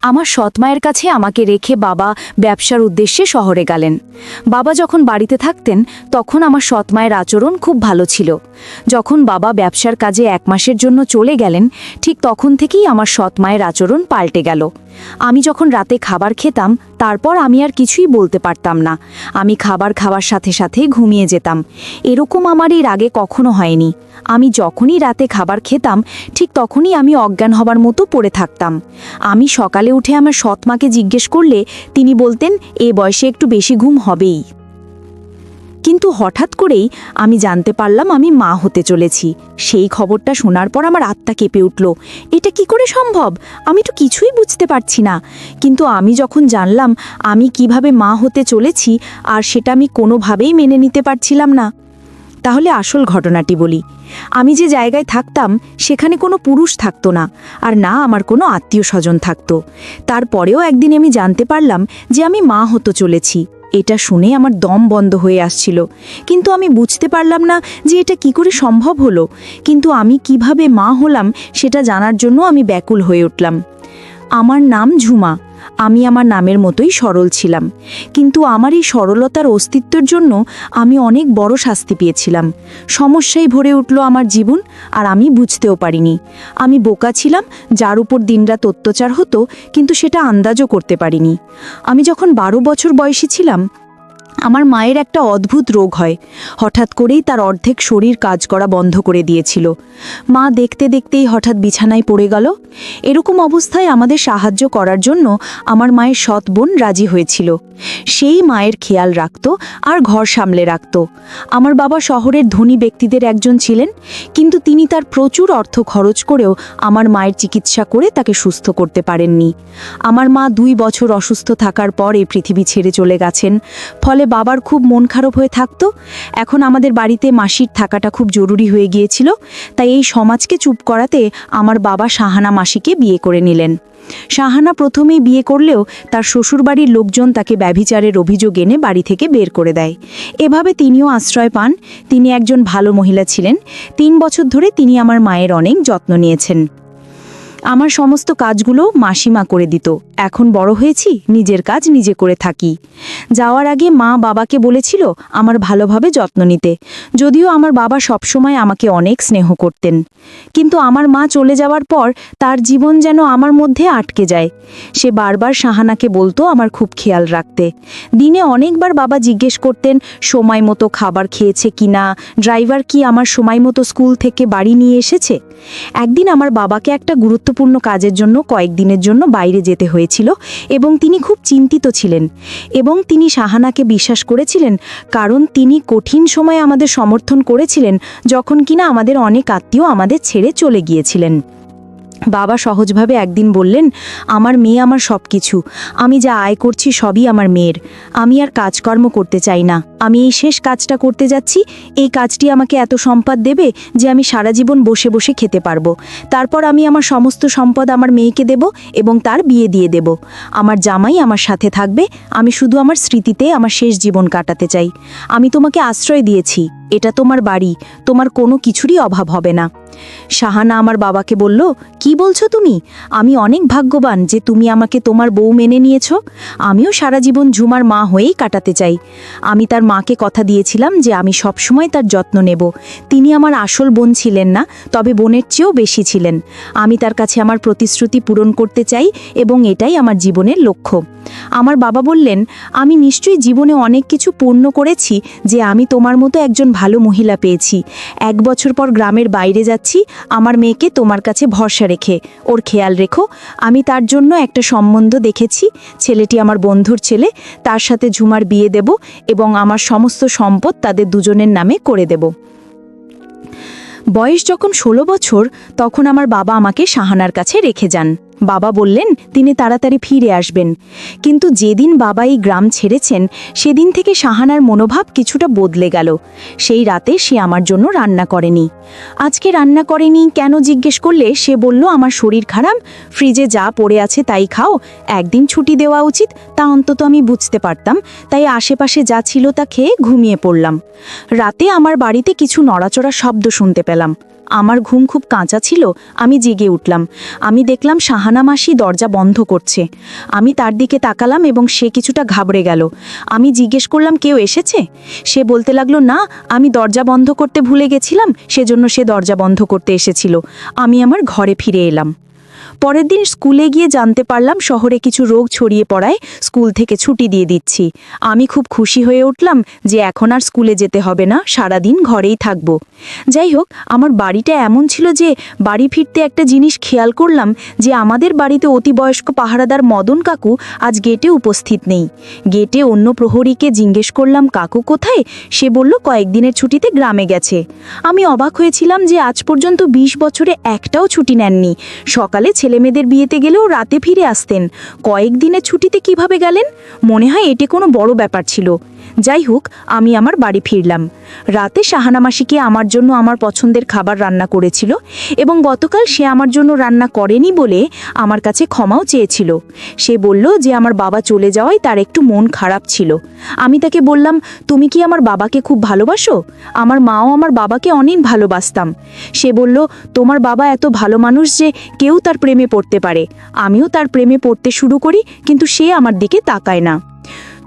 আমার সৎমায়ের কাছে আমাকে রেখে বাবা ব্যবসার উদ্দেশ্যে শহরে গেলেন। বাবা যখন বাড়িতে থাকতেন তখন আমার সৎমায়ের আচরণ খুব ভালো ছিল। যখন বাবা ব্যবসার কাজে 1 মাসের জন্য চলে গেলেন, ঠিক তখন থেকেই আমার সৎমায়ের আচরণ পাল্টে গেল। আমি যখন রাতে খাবার খেতাম, তারপর আমি আর কিছুই বলতে পারতাম না। আমি খাবার খাওয়ার সাথে সাথে ঘুমিয়ে যেতাম। এরকম আমার এর আগে কখনো হয়নি। আমি যখনই রাতে খাবার খেতাম, ঠিক তখনই আমি অজ্ঞান হবার মতো পড়ে থাকতাম। আমি সকালে উঠে আমার সৎমাকে জিজ্ঞেস করলে তিনি বলতেন, এ বয়সে একটু বেশি ঘুম হবেই। কিন্তু হঠাৎ করেই আমি জানতে পারলাম আমি মা হতে চলেছি। সেই খবরটা শোনার পর আমার আত্মা কেঁপে উঠল। এটা কি করে সম্ভব? আমি তো কিছুই বুঝতে পারছি না। কিন্তু আমি যখন জানলাম আমি কিভাবে মা হতে চলেছি, আর সেটা আমি কোনোভাবেই মেনে নিতে পারছিলাম না। তাহলে আসল ঘটনাটি বলি। আমি যে জায়গায় থাকতাম সেখানে কোনো পুরুষ থাকতো না, আর না আমার কোনো আত্মীয় স্বজন থাকতো। তারপরেও একদিন আমি জানতে পারলাম যে আমি মা হতে চলেছি। এটা শুনে আমার দম বন্ধ হয়ে আসছিল, কিন্তু আমি বুঝতে পারলাম না যে এটা কি করে সম্ভব হলো। কিন্তু আমি কিভাবে মা হলাম সেটা জানার জন্য আমি ব্যাকুল হয়ে উঠলাম। আমার নাম ঝুমা। আমি আমার নামের মতোই সরল ছিলাম, কিন্তু আমার এই সরলতার অস্তিত্বের জন্য আমি অনেক বড় শাস্তি পেয়েছিলাম। সমস্যায় ভরে উঠল আমার জীবন, আর আমি বুঝতেও পারিনি। আমি বোকা ছিলাম, যার উপর দিনরাত অত্যাচার হতো, কিন্তু সেটা আন্দাজও করতে পারিনি। আমি যখন 12 বছর বয়সী ছিলাম, আমার মায়ের একটা অদ্ভুত রোগ হয়। হঠাৎ করেই তার অর্ধেক শরীর কাজ করা বন্ধ করে দিয়েছিল। মা দেখতে দেখতেই হঠাৎ বিছানায় পড়ে গেল। এরকম অবস্থায় আমাদের সাহায্য করার জন্য আমার মায়ের সৎ বোন রাজি হয়েছিল। সেই মায়ের খেয়াল রাখত আর ঘর সামলে রাখত। আমার বাবা শহরের ধনী ব্যক্তিদের একজন ছিলেন, কিন্তু তিনি তার প্রচুর অর্থ খরচ করেও আমার মায়ের চিকিৎসা করে তাকে সুস্থ করতে পারেননি। আমার মা 2 বছর অসুস্থ থাকার পর এই পৃথিবী ছেড়ে চলে গেছেন। ফলে বাবার খুব মন খারাপ হয়ে থাকতো। এখন আমাদের বাড়িতে মাসির থাকাটা খুব জরুরি হয়ে গিয়েছিল, তাই এই সমাজকে চুপ করাতে আমার বাবা শাহানা মাসিকে বিয়ে করে নিলেন। শাহানা প্রথমেই বিয়ে করলেও তার শ্বশুরবাড়ির লোকজন তাকে ব্যভিচারের অভিযোগ এনে বাড়ি থেকে বের করে দেয়। এভাবে তিনিও আশ্রয় পান। তিনি একজন ভালো মহিলা ছিলেন। 3 বছর ধরে তিনি আমার মায়ের অনেক যত্ন নিয়েছেন। আমার সমস্ত কাজগুলো মাসিমা করে দিত। এখন বড় হয়েছি, নিজের কাজ নিজে করে থাকি। যাওয়ার আগে মা বাবাকে বলেছিল আমার ভালোভাবে যত্ন নিতে, যদিও আমার বাবা সবসময় আমাকে অনেক স্নেহ করতেন। কিন্তু আমার মা চলে যাওয়ার পর তার জীবন যেন আমার মধ্যে আটকে যায়। সে বারবার শাহানাকে বলতো আমার খুব খেয়াল রাখতে। দিনে অনেকবার বাবা জিজ্ঞেস করতেন সময় মতো খাবার খেয়েছে কিনা, ড্রাইভার কি আমার সময় মতো স্কুল থেকে বাড়ি নিয়ে এসেছে। একদিন আমার বাবাকে একটা গুরুত্বপূর্ণ কাজের জন্য কয়েকদিনের জন্য বাইরে যেতে হয়েছিল, এবং তিনি খুব চিন্তিত ছিলেন। এবং তিনি শাহানাকে বিশ্বাস করেছিলেন, কারণ তিনি কঠিন সময়ে আমাদের সমর্থন করেছিলেন, যখন কিনা আমাদের অনেক আত্মীয় আমাদের ছেড়ে চলে গিয়েছিলেন। বাবা সহজভাবে একদিন বললেন, আমার মেয়ে আমার সব কিছু। আমি যা আয় করছি সবই আমার মেয়ের। আমি আর কাজকর্ম করতে চাই না। আমি এই শেষ কাজটা করতে যাচ্ছি। এই কাজটি আমাকে এত সম্পদ দেবে যে আমি সারা জীবন বসে বসে খেতে পারবো। তারপর আমি আমার সমস্ত সম্পদ আমার মেয়েকে দেব এবং তার বিয়ে দিয়ে দেব। আমার জামাই আমার সাথে থাকবে। আমি শুধু আমার স্মৃতিতে আমার শেষ জীবন কাটাতে চাই। আমি তোমাকে আশ্রয় দিয়েছি, এটা তোমার বাড়ি, তোমার কোনো কিছুরই অভাব হবে না। শাহানা আমার বাবাকে বলল, কি বলছো তুমি? আমি অনেক ভাগ্যবান যে তুমি আমাকে তোমার বউ মেনে নিয়েছো। আমিও সারা জীবন ঝুমার মা হয়েই কাটাতে চাই। আমি তার মাকে কথা দিয়েছিলাম যে আমি সবসময় তার যত্ন নেব। তিনি আমার আসল বোন ছিলেন না, তবে বোনের চেয়েও বেশি ছিলেন। আমি তার কাছে আমার প্রতিশ্রুতি পূরণ করতে চাই, এবং এটাই আমার জীবনের লক্ষ্য। আমার বাবা বললেন, আমি নিশ্চয়ই জীবনে অনেক কিছু পূর্ণ করেছি যে আমি তোমার মতো একজন ভালো মহিলা পেয়েছি। 1 বছর পর গ্রামের বাইরে যাচ্ছি, আমার মেয়েকে তোমার কাছে ভরসা রেখে ওর খেয়াল রেখো। আমি তার জন্য একটা সম্বন্ধ দেখেছি। ছেলেটি আমার বন্ধুর ছেলে। তার সাথে ঝুমার বিয়ে দেব এবং আমার সমস্ত সম্পদ তাদের দুজনের নামে করে দেব। বয়স যখন 16 বছর, তখন আমার বাবা আমাকে শাহানার কাছে রেখে যান। বাবা বললেন তিনি তাড়াতাড়ি ফিরে আসবেন। কিন্তু যেদিন বাবা এই গ্রাম ছেড়েছেন, সেদিন থেকে শাহানার মনোভাব কিছুটা বদলে গেল। সেই রাতে সে আমার জন্য রান্না করেনি। আজকে রান্না করেনি কেন জিজ্ঞেস করলে সে বলল, আমার শরীর খারাপ, ফ্রিজে যা পড়ে আছে তাই খাও। একদিন ছুটি দেওয়া উচিত, তা অন্তত আমি বুঝতে পারতাম। তাই আশেপাশে যা ছিল তা খেয়ে ঘুমিয়ে পড়লাম। রাতে আমার বাড়িতে কিছু নড়াচড়া শব্দ শুনতে পেলাম। আমার ঘুম খুব কাঁচা ছিল। আমি জেগে উঠলাম। আমি দেখলাম সাহানা মাসি দরজা বন্ধ করছে। আমি তার দিকে তাকালাম এবং সে কিছুটা ঘাবড়ে গেল। আমি জিজ্ঞেস করলাম, কেউ এসেছে? সে বলতে লাগলো, না, আমি দরজা বন্ধ করতে ভুলে গেছিলাম, সেজন্য সে দরজা বন্ধ করতে এসেছিল। আমি আমার ঘরে ফিরে এলাম। পরের দিন স্কুলে গিয়ে জানতে পারলাম শহরে কিছু রোগ ছড়িয়ে পড়ায় স্কুল থেকে ছুটি দিয়ে দিচ্ছি। আমি খুব খুশি হয়ে উঠলাম যে এখন আর স্কুলে যেতে হবে না, সারাদিন ঘরেই থাকব। যাই হোক, আমার বাড়িটা এমন ছিল যে বাড়ি ফিরতে একটা জিনিস খেয়াল করলাম যে আমাদের বাড়িতে অতিবয়স্ক পাহারাদার মদন কাকু আজ গেটে উপস্থিত নেই। গেটে অন্য প্রহরীকে জিজ্ঞেস করলাম, কাকু কোথায়? সে বলল কয়েকদিনের ছুটিতে গ্রামে গেছে। আমি অবাক হয়েছিলাম যে আজ পর্যন্ত 20 বছরে একটাও ছুটি নেননি। সকালে ছেলেমেয়েদের বিয়েতে গেলেও রাতে ফিরে আসতেন। কয়েকদিনের ছুটিতে কিভাবে গেলেন? মনে হয় এটি কোনো বড় ব্যাপার ছিল। যাই হোক, আমি আমার বাড়ি ফিরলাম। রাতে সাহানা মাসিকে আমার জন্য আমার পছন্দের খাবার রান্না করেছিল এবং গতকাল সে আমার জন্য রান্না করেনি বলে আমার কাছে ক্ষমাও চেয়েছিল। সে বলল যে আমার বাবা চলে যাওয়ায় তার একটু মন খারাপ ছিল। আমি তাকে বললাম, তুমি কি আমার বাবাকে খুব ভালোবাসো? আমার মাও আমার বাবাকে অনেক ভালোবাসতাম। সে বলল, তোমার বাবা এত ভালো মানুষ যে কেউ তার প্রেমে পড়তে পারে। আমিও তার প্রেমে পড়তে শুরু করি, কিন্তু সে আমার দিকে তাকায় না।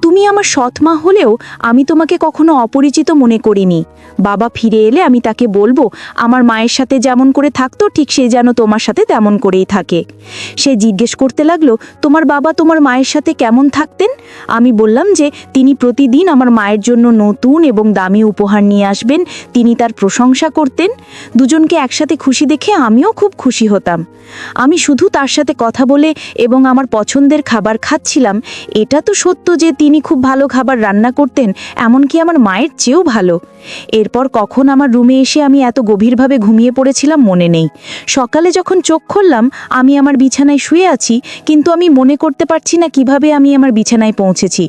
তুমি আমার সৎ মা হলেও আমি তোমাকে কখনো অপরিচিত মনে করিনি। বাবা ফিরে এলে আমি তাকে বলবো আমার মায়ের সাথে যেমন করে থাকতো ঠিক সে যেন তোমার সাথে তেমন করেই থাকে। সে জিজ্ঞেস করতে লাগলো, তোমার বাবা তোমার মায়ের সাথে কেমন থাকতেন? আমি বললাম যে তিনি প্রতিদিন আমার মায়ের জন্য নতুন এবং দামি উপহার নিয়ে আসবেন। তিনি তার প্রশংসা করতেন। দুজনকে একসাথে খুশি দেখে আমিও খুব খুশি হতাম। আমি শুধু তার সাথে কথা বলে এবং আমার পছন্দের খাবার খাচ্ছিলাম। এটা তো সত্য যে তিনি খুব ভালো খাবার রান্না করতেন, এমনকি আমার মায়ের চেয়েও ভালো। এরপর কখন আমার রুমে এসে আমি এত গভীরভাবে ঘুমিয়ে পড়েছিলাম মনে নেই। সকালে যখন চোখ খুললাম আমি আমার বিছানায় শুয়ে আছি, কিন্তু আমি মনে করতে পারছি না কিভাবে আমি আমার বিছানায় পৌঁছেছি।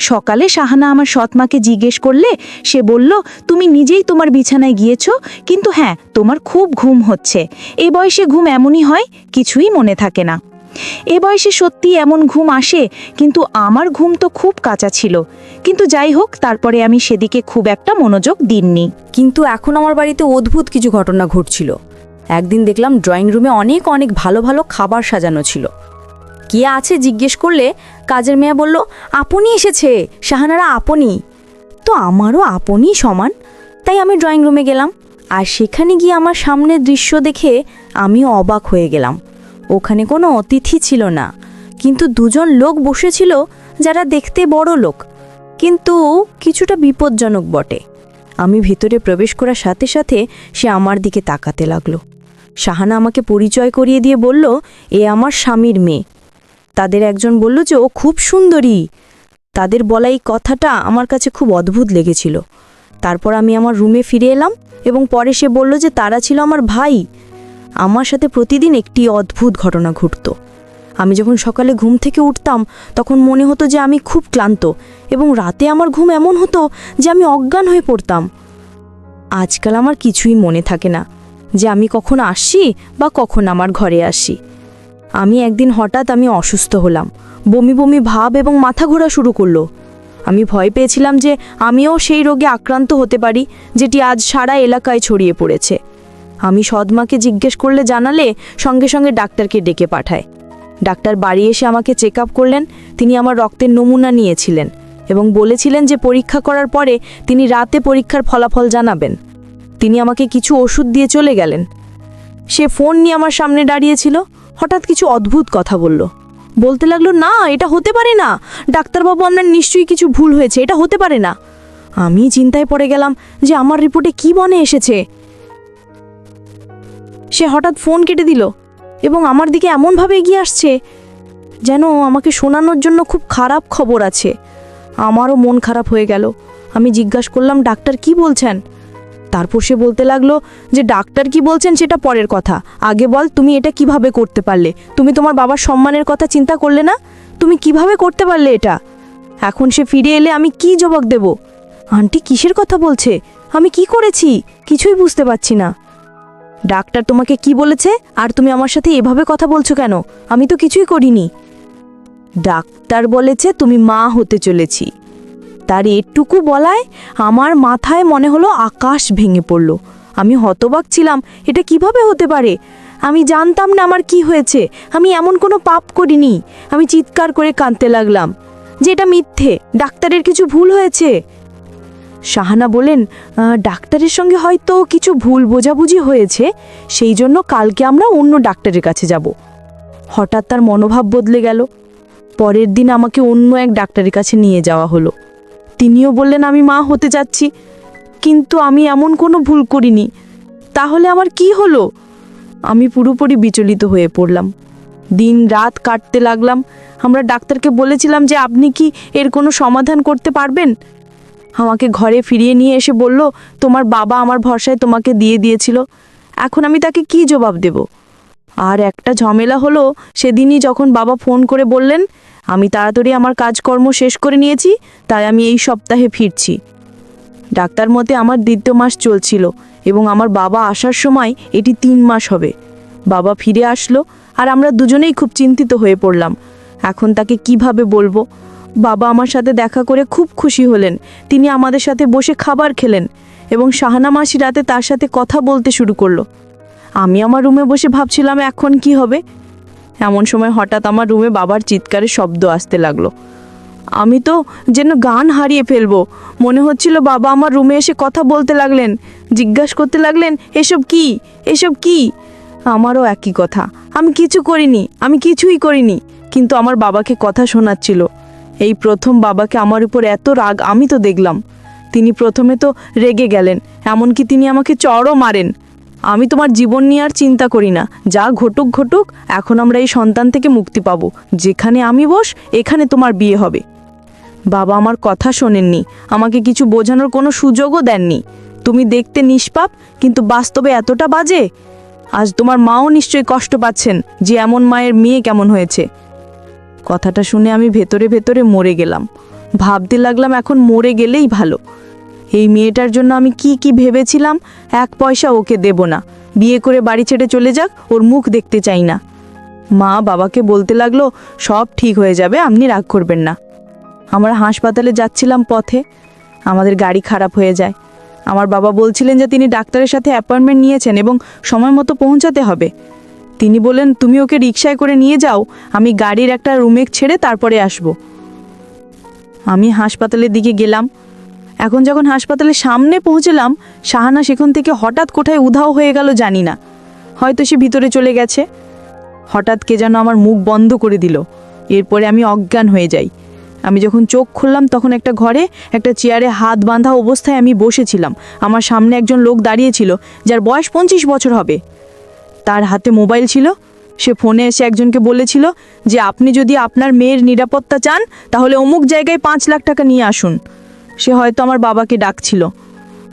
সকালে সাহানা আমার সৎমাকে জিজ্ঞেস করলে সে বলল, তুমি নিজেই তোমার বিছানায় গিয়েছো, কিন্তু হ্যাঁ, তোমার খুব ঘুম হচ্ছে। এই বয়সে ঘুম এমনই হয়, কিছুই মনে থাকে না। এ বয়সে সত্যি এমন ঘুম আসে, কিন্তু আমার ঘুম তো খুব কাঁচা ছিল। কিন্তু যাই হোক, তারপরে আমি সেদিকে খুব একটা মনোযোগ দিইনি। কিন্তু এখন আমার বাড়িতে অদ্ভুত কিছু ঘটনা ঘটছিল। একদিন দেখলাম ড্রয়িং রুমে অনেক অনেক ভালো ভালো খাবার সাজানো ছিল। কে আছে জিজ্ঞেস করলে কাজের মেয়ে বলল, আপনি এসেছে শাহানারা, আপনি। তো আমারও আপনি সমান। তাই আমি ড্রয়িং রুমে গেলাম, আর সেখানে গিয়ে আমার সামনের দৃশ্য দেখে আমিও অবাক হয়ে গেলাম। ওখানে কোনো অতিথি ছিল না, কিন্তু দুজন লোক বসেছিল যারা দেখতে বড় লোক, কিন্তু কিছুটা বিপজ্জনক বটে। আমি ভিতরে প্রবেশ করার সাথে সাথে সে আমার দিকে তাকাতে লাগলো। শাহানা আমাকে পরিচয় করিয়ে দিয়ে বলল, এ আমার স্বামীর মেয়ে। তাদের একজন বলল যে ও খুব সুন্দরী। তাদের বলা এই কথাটা আমার কাছে খুব অদ্ভুত লেগেছিল। তারপর আমি আমার রুমে ফিরে এলাম এবং পরে সে বলল যে তারা ছিল আমার ভাই। আমার সাথে প্রতিদিন একটি অদ্ভুত ঘটনা ঘটত। আমি যখন সকালে ঘুম থেকে উঠতাম তখন মনে হতো যে আমি খুব ক্লান্ত, এবং রাতে আমার ঘুম এমন হতো যে আমি অজ্ঞান হয়ে পড়তাম। আজকাল আমার কিছুই মনে থাকে না যে আমি কখন আসছি বা কখন আমার ঘরে আসি। আমি একদিন হঠাৎ আমি অসুস্থ হলাম, বমি বমি ভাব এবং মাথা ঘোরা শুরু করলো। আমি ভয় পেয়েছিলাম যে আমিও সেই রোগে আক্রান্ত হতে পারি, যেটি আজ সারা এলাকায় ছড়িয়ে পড়েছে। আমি সদমাকে জিজ্ঞেস করলে জানালে সঙ্গে সঙ্গে ডাক্তারকে ডেকে পাঠায়। ডাক্তার বাড়ি এসে আমাকে চেক আপ করলেন। তিনি আমার রক্তের নমুনা নিয়েছিলেন এবং বলেছিলেন যে পরীক্ষা করার পরে তিনি রাতে পরীক্ষার ফলাফল জানাবেন। তিনি আমাকে কিছু ওষুধ দিয়ে চলে গেলেন। সে ফোন নিয়ে আমার সামনে দাঁড়িয়েছিল। হঠাৎ কিছু অদ্ভুত কথা বলতে লাগলো, না, এটা হতে পারে না ডাক্তারবাবু, আপনার নিশ্চয়ই কিছু ভুল হয়েছে, এটা হতে পারে না। আমি চিন্তায় পড়ে গেলাম যে আমার রিপোর্টে কি বনে এসেছে। সে হঠাৎ ফোন কেটে দিল এবং আমার দিকে এমনভাবে এগিয়ে আসছে যেন আমাকে শোনানোর জন্য খুব খারাপ খবর আছে। আমারও মন খারাপ হয়ে গেল। আমি জিজ্ঞাসা করলাম, ডাক্তার কি বলছেন? তারপর সে বলতে লাগলো যে ডাক্তার কি বলছেন সেটা পরের কথা, আগে বল তুমি এটা কিভাবে করতে পারলে? তুমি তোমার বাবার সম্মানের কথা চিন্তা করলে না? তুমি কিভাবে করতে পারলে এটা? এখন সে ফিরে এলে আমি কি জবাব দেব? আন্টি কিসের কথা বলছে? আমি কি করেছি কিছুই বুঝতে পারছি না। ডাক্তার তোমাকে কি বলেছে আর তুমি আমার সাথে এভাবে কথা বলছো কেন? আমি তো কিছুই করিনি। ডাক্তার বলেছে তুমি মা হতে চলেছি। তার এটুকু বলায় আমার মাথায় মনে হলো আকাশ ভেঙে পড়ল। আমি হতবাক ছিলাম, এটা কিভাবে হতে পারে? আমি জানতাম না আমার কি হয়েছে, আমি এমন কোনো পাপ করিনি। আমি চিৎকার করে কাঁদতে লাগলাম যে এটা মিথ্যে, ডাক্তারের কিছু ভুল হয়েছে। শাহানা বলেন, ডাক্তারের সঙ্গে হয়তো কিছু ভুল বোঝাবুঝি হয়েছে, সেই জন্য কালকে আমরা অন্য ডাক্তারের কাছে যাব। হঠাৎ তার মনোভাব বদলে গেল। পরের দিন আমাকে অন্য এক ডাক্তারের কাছে নিয়ে যাওয়া হলো। তিনিও বললেন আমি মা হতে যাচ্ছি, কিন্তু আমি এমন কোনো ভুল করিনি। তাহলে আমার কি হলো? আমি পুরোপুরি বিচলিত হয়ে পড়লাম। দিন রাত কাটতে লাগলাম। আমরা ডাক্তারকে বলেছিলাম যে আপনি কি এর কোনো সমাধান করতে পারবেন। আমাকে ঘরে ফিরিয়ে নিয়ে এসে বলল, তোমার বাবা আমার ভরসায় তোমাকে দিয়ে দিয়েছিল, এখন আমি তাকে কি জবাব দেব? আর একটা ঝামেলা হলো, সেদিনই যখন বাবা ফোন করে বললেন আমি তাড়াতাড়ি আমার কাজকর্ম শেষ করে নিয়েছি, তাই আমি এই সপ্তাহে ফিরছি। ডাক্তার মতে আমার 2য় মাস চলছিল এবং আমার বাবা আসার সময় এটি 3 মাস হবে। বাবা ফিরে আসলো আর আমরা দুজনেই খুব চিন্তিত হয়ে পড়লাম। এখন তাকে কিভাবে বলবো? বাবা আমার সাথে দেখা করে খুব খুশি হলেন। তিনি আমাদের সাথে বসে খাবার খেলেন এবং শাহানা মাসি রাতে তার সাথে কথা বলতে শুরু করলো। আমি আমার রুমে বসে ভাবছিলাম এখন কি হবে। এমন সময় হঠাৎ আমার রুমে বাবার চিৎকারের শব্দ আসতে লাগলো। আমি তো যেন গান হারিয়ে ফেলবো। মনে হচ্ছিল বাবা আমার রুমে এসে কথা বলতে লাগলেন, জিজ্ঞাসা করতে লাগলেন এসব কি, এসব কি। আমারও একই কথা, আমি কিছু করিনি, আমি কিছুই করিনি, কিন্তু আমার বাবাকে কথা শোনাচ্ছিল। এই প্রথম বাবাকে আমার উপর এত রাগ আমি তো দেখলাম। তিনি প্রথমে তো রেগে গেলেন, এমনকি তিনি আমাকে চড়ও মারেন। আমি তোমার জীবন নিয়ে আর চিন্তা করি না, যা ঘটুক ঘটুক, এখন আমরা এই সন্তান থেকে মুক্তি পাবো। যেখানে আমি বস, এখানে তোমার বিয়ে হবে। বাবা আমার কথা শোনেননি, আমাকে কিছু বোঝানোর কোনো সুযোগও দেননি। তুমি দেখতে নিষ্পাপ, কিন্তু বাস্তবে এতটা বাজে। আজ তোমার মাও নিশ্চয়ই কষ্ট পাচ্ছেন যে এমন মায়ের মেয়ে কেমন হয়েছে। কথাটা শুনে আমি ভেতরে ভেতরে মরে গেলাম। ভাবতে লাগলাম এখন মরে গেলেই ভালো। এই মেয়েটার জন্য আমি কি কি ভেবেছিলাম। 1 পয়সা ওকে দেব না, বিয়ে করে বাড়ি ছেড়ে চলে যাক, ওর মুখ দেখতে চাই না। মা বাবাকে বলতে লাগলো সব ঠিক হয়ে যাবে, আপনি রাগ করবেন না। আমরা হাসপাতালে যাচ্ছিলাম, পথে আমাদের গাড়ি খারাপ হয়ে যায়। আমার বাবা বলছিলেন যে তিনি ডাক্তারের সাথে অ্যাপয়েন্টমেন্ট নিয়েছেন এবং সময় মতো পৌঁছাতে হবে। তিনি বলেন তুমি ওকে রিকশায় করে নিয়ে যাও, আমি গাড়ির একটা রুমে ছেড়ে তারপরে আসব। আমি হাসপাতালের দিকে গেলাম। এখন যখন হাসপাতালের সামনে পৌঁছলাম, শাহানা সেখান থেকে হঠাৎ কোথায় উধাও হয়ে গেল জানি না। হয়তো সে ভিতরে চলে গেছে। হঠাৎ কে যেন আমার মুখ বন্ধ করে দিল। এরপরে আমি অজ্ঞান হয়ে যাই। আমি যখন চোখ খুললাম তখন একটা ঘরে একটা চেয়ারে হাত বাঁধা অবস্থায় আমি বসেছিলাম। আমার সামনে একজন লোক দাঁড়িয়েছিল যার বয়স 25 বছর হবে। তার হাতে মোবাইল ছিল। সে ফোনে এসে একজনকে বলেছিল যে আপনি যদি আপনার মেয়ের নিরাপত্তা চান তাহলে অমুক জায়গায় 5 লাখ টাকা নিয়ে আসুন। সে হয়তো আমার বাবাকে ডাকছিল।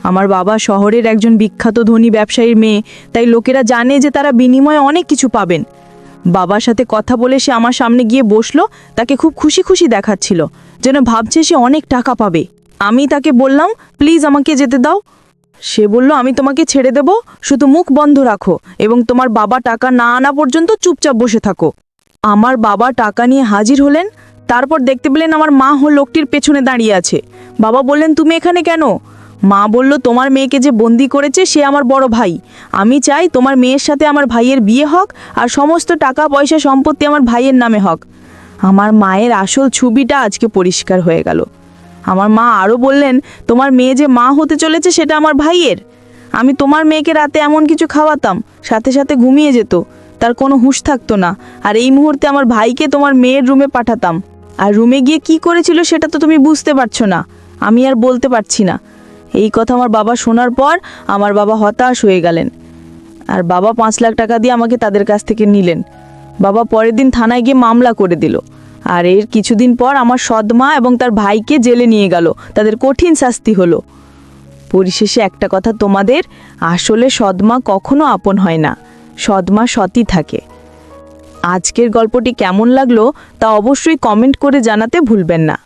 আমার বাবা শহরের একজন বিখ্যাত ধনী ব্যবসায়ীর মেয়ে, তাই লোকেরা জানে যে তারা বিনিময়ে অনেক কিছু পাবেন। বাবার সাথে কথা বলে সে আমার সামনে গিয়ে বসলো। তাকে খুব খুশি খুশি দেখাচ্ছিল, যেন ভাবছে সে অনেক টাকা পাবে। আমি তাকে বললাম প্লিজ আমাকে যেতে দাও। সে বলল আমি তোমাকে ছেড়ে দেব, শুধু মুখ বন্ধ রাখো এবং তোমার বাবা টাকা না আনা পর্যন্ত চুপচাপ বসে থাকো। আমার বাবা টাকা নিয়ে হাজির হলেন। তারপর দেখতে পেলেন আমার মা লোকটির পেছনে দাঁড়িয়ে আছে। বাবা বললেন তুমি এখানে কেন? মা বলল তোমার মেয়েকে যে বন্দি করেছে সে আমার বড় ভাই। আমি চাই তোমার মেয়ের সাথে আমার ভাইয়ের বিয়ে হোক আর সমস্ত টাকা পয়সা সম্পত্তি আমার ভাইয়ের নামে হোক। আমার মায়ের আসল ছবিটা আজকে পরিষ্কার হয়ে গেল। আমার মা আরও বললেন তোমার মেয়ে যে মা হতে চলেছে সেটা আমার ভাইয়ের। আমি তোমার মেয়েকে রাতে এমন কিছু খাওয়াতাম, সাথে সাথে ঘুমিয়ে যেত, তার কোনো হুঁশ থাকতো না। আর এই মুহূর্তে আমার ভাইকে তোমার মেয়ের রুমে পাঠাতাম। আর রুমে গিয়ে কি করেছিল সেটা তো তুমি বুঝতে পারছো না, আমি আর বলতে পারছি না। এই কথা আমার বাবা শোনার পর আমার বাবা হতাশ হয়ে গেলেন। আর বাবা 5 লাখ টাকা দিয়ে আমাকে তাদের কাছ থেকে নিলেন। বাবা পরের দিন থানায় গিয়ে মামলা করে দিল। আর এর কিছুদিন পর আমার সৎমা এবং তার ভাইকে জেলে নিয়ে গেল, তাদের কঠিন শাস্তি হলো। পরিশেষে একটা কথা তোমাদের, আসলে সৎমা কখনো আপন হয় না, সৎমা সতই থাকে। আজকের গল্পটি কেমন লাগলো তা অবশ্যই কমেন্ট করে জানাতে ভুলবেন না।